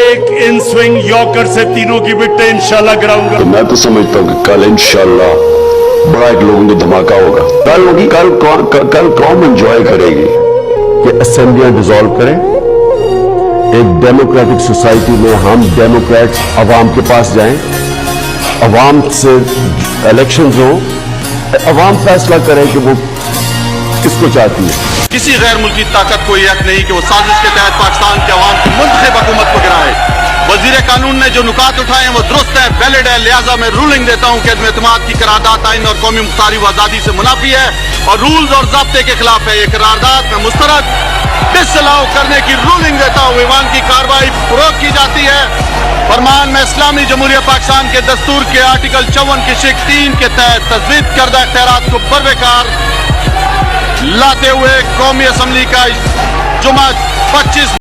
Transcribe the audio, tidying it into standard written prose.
एक in swing yorker से तीनों की विकेटें इंशाल्लाह गिराऊंगा। तो मैं तो समझता हूँ कि कल इंशाल्लाह बड़ा एक लोगों को धमाका होगा। कल होगी, कल कौन एंजॉय करेगी कि असेंबलियां डिसॉल्व करें। एक डेमोक्रेटिक सोसाइटी में हम डेमोक्रेट्स अवाम के पास जाएं, अवाम से इलेक्शंस हो, अवाम फैसला करे कि वो किसको चाहती है। किसी गैर मुल्की ताकत को यह हक नहीं कि वो साजिश के तहत पाकिस्तान के अवाम की मुंतखब हुकूमत को गिराए। वजीर कानून ने जो नुकात उठाए हैं वो दुरुस्त है, वैलिड है, लिहाजा मैं रूलिंग देता हूँ कि अदम एतमाद की करारदाद आइन और कौमी मुख्तारी व आज़ादी से मुनाफी है और रूल्स और ज़ाब्ते के खिलाफ है। ये करारदाद में मुस्तरद डिसअलाउ करने की रूलिंग देता हूँ। ईवान की कार्रवाई फरोग की जाती है। फरमान में इस्लामी जमहूरिया पाकिस्तान के दस्तूर के आर्टिकल 54 की शिक 3 के तहत तजवीज़ करदा इख्तियारात को बरवेकार लाते हुए कौमी असम्बली का जुमा 25